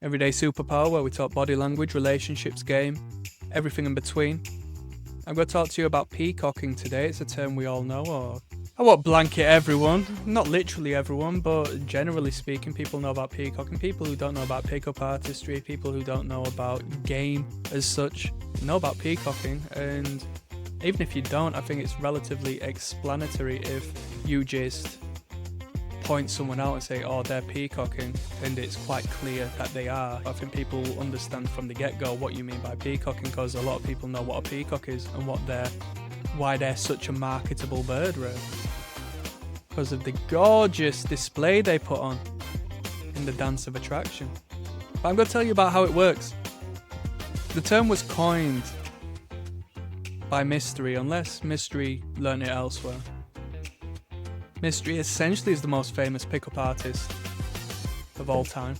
Everyday Superpower, where we talk body language, relationships, game, everything in between. I'm going to talk to you about peacocking today. It's a term we all know, or I won't blanket everyone, not literally everyone, but generally speaking, people know about peacocking. People who don't know about pickup artistry, people who don't know about game as such, know about peacocking. And even if you don't, I think it's relatively explanatory if you just point someone out and say, oh, they're peacocking, and it's quite clear that they are. I think people understand from the get-go what you mean by peacocking, because a lot of people know what a peacock is and why they're such a marketable bird, really. Because of the gorgeous display they put on in the dance of attraction. But I'm going to tell you about how it works. The term was coined by Mystery, unless Mystery learned it elsewhere. Mystery essentially is the most famous pickup artist of all time,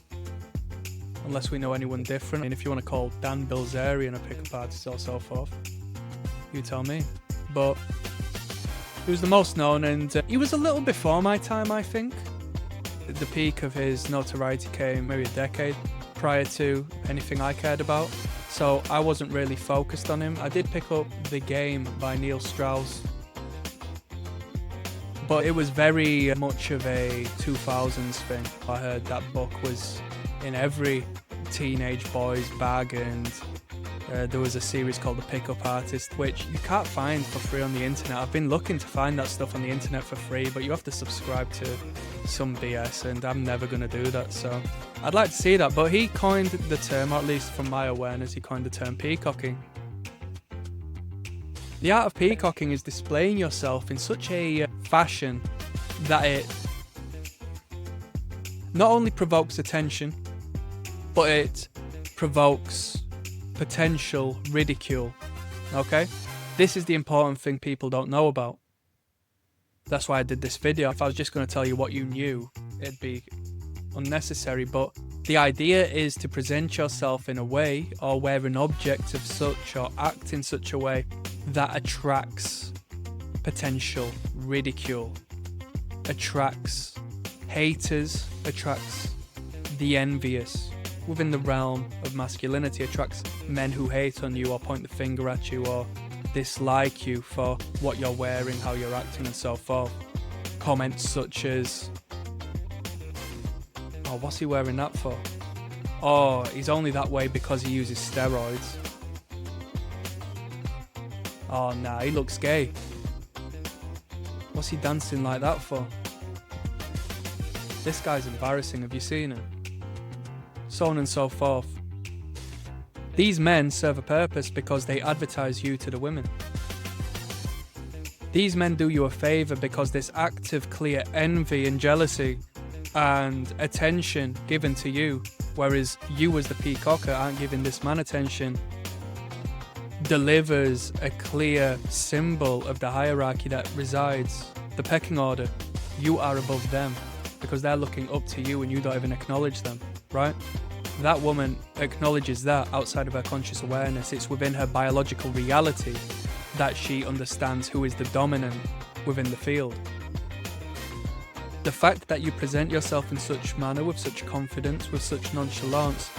unless we know anyone different. And if you want to call Dan Bilzerian a pickup artist or so forth, you tell me. But he was the most known, and he was a little before my time, I think. The peak of his notoriety came maybe a decade prior to anything I cared about, so I wasn't really focused on him. I did pick up The Game by Neil Strauss, but it was very much of a 2000s thing. I heard that book was in every teenage boy's bag, and there was a series called The Pickup Artist, which you can't find for free on the internet. I've been looking to find that stuff on the internet for free, but you have to subscribe to some BS, and I'm never going to do that, so I'd like to see that. But he coined the term, or at least from my awareness, he coined the term peacocking. The art of peacocking is displaying yourself in such a fashion that it not only provokes attention, but it provokes potential ridicule. Okay? This is the important thing people don't know about. That's why I did this video. If I was just going to tell you what you knew, it'd be unnecessary, but the idea is to present yourself in a way, or wear an object of such, or act in such a way that attracts potential ridicule, attracts haters, attracts the envious. Within the realm of masculinity, attracts men who hate on you, or point the finger at you, or dislike you for what you're wearing, how you're acting, and so forth. Comments such as, oh, what's he wearing that for? Oh, he's only that way because he uses steroids. Oh, nah, he looks gay. What's he dancing like that for? This guy's embarrassing, have you seen him? So on and so forth. These men serve a purpose because they advertise you to the women. These men do you a favour because this active, clear envy and jealousy and attention given to you, whereas you as the peacocker aren't giving this man attention, delivers a clear symbol of the hierarchy that resides, the pecking order. You are above them because they're looking up to you and you don't even acknowledge them, right? That woman acknowledges that outside of her conscious awareness. It's within her biological reality that she understands who is the dominant within the field. The fact that you present yourself in such manner, with such confidence, with such nonchalance,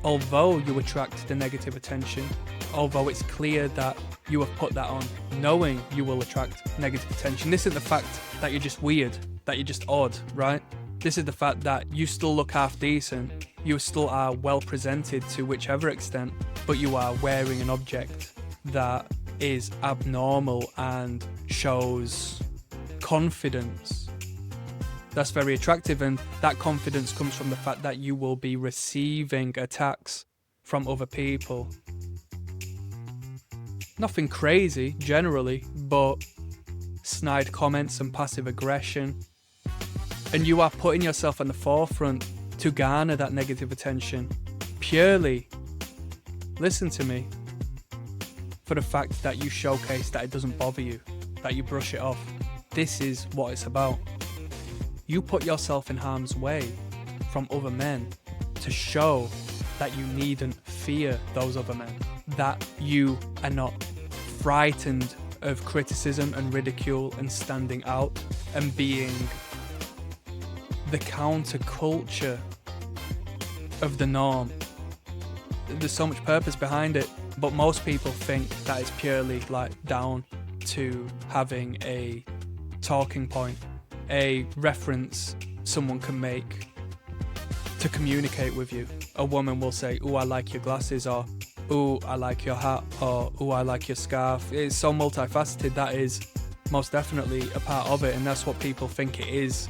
although you attract the negative attention, although it's clear that you have put that on knowing you will attract negative attention, this is the fact that you're just weird, that you're just odd, right? This is the fact that you still look half decent, you still are well presented to whichever extent, but you are wearing an object that is abnormal and shows confidence. That's very attractive, and that confidence comes from the fact that you will be receiving attacks from other people. Nothing crazy, generally, but snide comments and passive aggression. And you are putting yourself on the forefront to garner that negative attention purely, listen to me, for the fact that you showcase that it doesn't bother you, that you brush it off. This is what it's about. You put yourself in harm's way from other men to show that you needn't fear those other men, that you are not frightened of criticism and ridicule and standing out and being the counterculture of the norm. There's so much purpose behind it, but most people think that it's purely like down to having a talking point, a reference someone can make to communicate with you. A woman will say, "Ooh, I like your glasses," or "Ooh, I like your hat," or "Ooh, I like your scarf." It's so multifaceted. That is most definitely a part of it, and that's what people think it is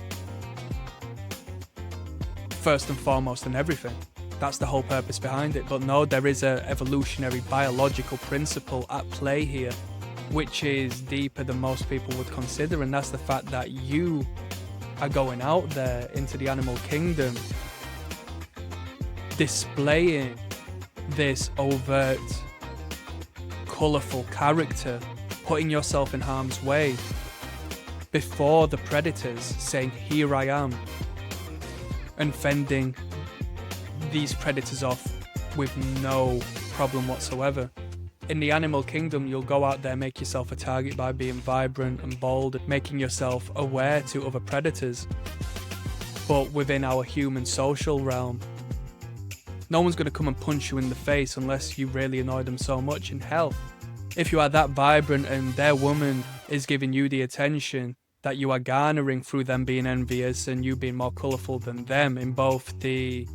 first and foremost in everything. That's the whole purpose behind it. But no, there is a evolutionary biological principle at play here, which is deeper than most people would consider, and that's the fact that you are going out there into the animal kingdom displaying this overt, colourful character, putting yourself in harm's way before the predators, saying, "Here I am," and fending these predators off with no problem whatsoever. In the animal kingdom, you'll go out there, make yourself a target by being vibrant and bold, making yourself aware to other predators. But within our human social realm, no one's going to come and punch you in the face unless you really annoy them so much. In hell, if you are that vibrant and their woman is giving you the attention that you are garnering through them being envious and you being more colourful than them in both the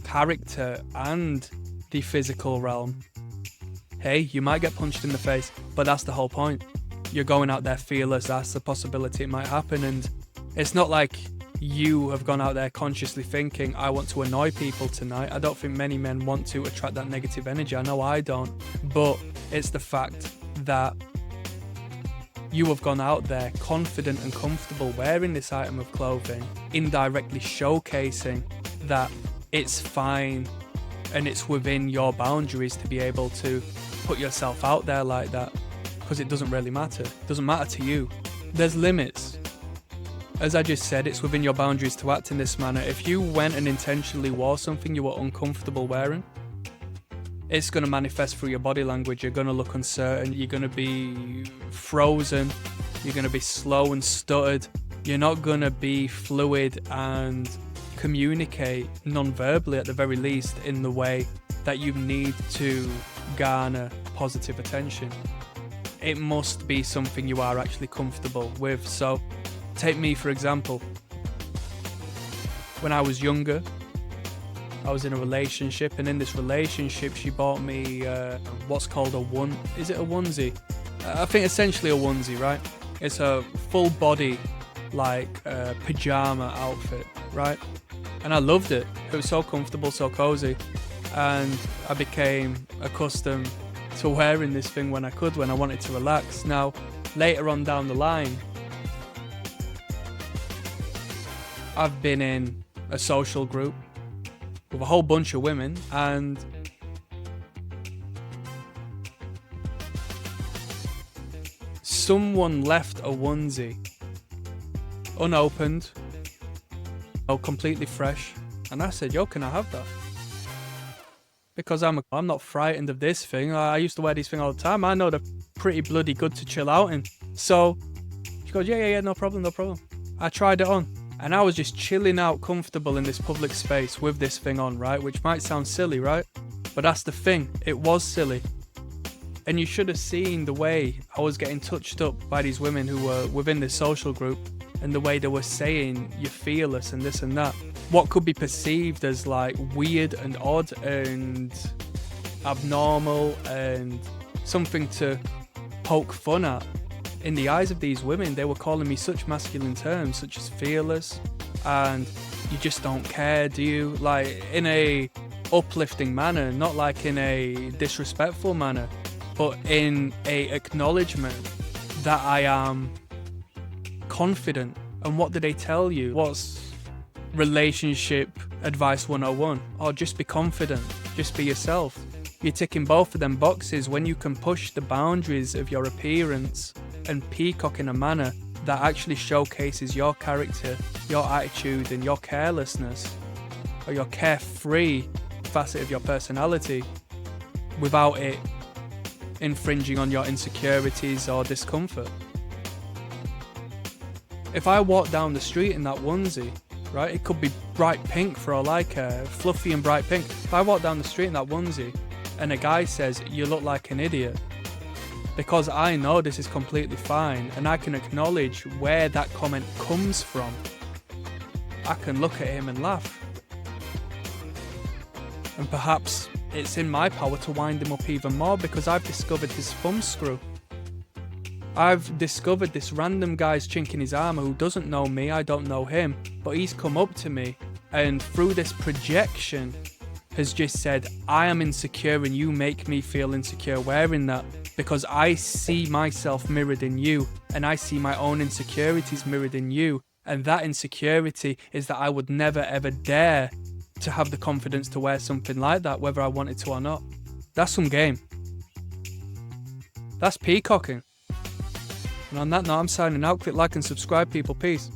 character and the physical realm, hey, you might get punched in the face, but that's the whole point. You're going out there fearless. That's the possibility it might happen, and it's not like you have gone out there consciously thinking, "I want to annoy people tonight." I don't think many men want to attract that negative energy. I know I don't, but it's the fact that you have gone out there confident and comfortable wearing this item of clothing, indirectly showcasing that it's fine and it's within your boundaries to be able to put yourself out there like that, because it doesn't really matter. It doesn't matter to you. There's limits. As I just said, it's within your boundaries to act in this manner. If you went and intentionally wore something you were uncomfortable wearing, it's going to manifest through your body language. You're going to look uncertain. You're going to be frozen. You're going to be slow and stuttered. You're not going to be fluid and communicate non-verbally, at the very least, in the way that you need to garner positive attention. It must be something you are actually comfortable with. So take me for example. When I was younger, I was in a relationship, and in this relationship she bought me what's called is it a onesie? I think essentially a onesie, right? It's a full body like pajama outfit, right? And I loved it. It was so comfortable, so cozy, and I became accustomed to wearing this thing when I could, when I wanted to relax. Now, later on down the line, I've been in a social group with a whole bunch of women, and someone left a onesie unopened, completely fresh, and I said, "Yo, can I have that?" Because I'm not frightened of this thing. I used to wear these things all the time. I know they're pretty bloody good to chill out in. So she goes, yeah, no problem. I tried it on, and I was just chilling out comfortable in this public space with this thing on, right? Which might sound silly, right? But that's the thing. It was silly. And you should have seen the way I was getting touched up by these women who were within this social group, and the way they were saying you're fearless and this and that. What could be perceived as like weird and odd and abnormal and something to poke fun at. In the eyes of these women, they were calling me such masculine terms, such as fearless and "you just don't care, do you?" Like in a uplifting manner, not like in a disrespectful manner, but in a acknowledgement that I am confident. And what do they tell you? What's relationship advice 101? Oh, just be confident, just be yourself. You're ticking both of them boxes when you can push the boundaries of your appearance and peacock in a manner that actually showcases your character, your attitude, and your carelessness, or your carefree facet of your personality, without it infringing on your insecurities or discomfort. If I walked down the street in that onesie, right? It could be bright pink for all I care, fluffy and bright pink. If I walk down the street in that onesie and a guy says, you look like an idiot, because I know this is completely fine and I can acknowledge where that comment comes from, I can look at him and laugh. And perhaps it's in my power to wind him up even more because I've discovered his thumbscrew. I've discovered this random guy's chink in his armour who doesn't know me, I don't know him, but he's come up to me and through this projection has just said, I am insecure and you make me feel insecure wearing that because I see myself mirrored in you and I see my own insecurities mirrored in you, and that insecurity is that I would never ever dare to have the confidence to wear something like that whether I wanted to or not. That's some game. That's peacocking. And on that note, I'm signing out. Click like and subscribe, people. Peace.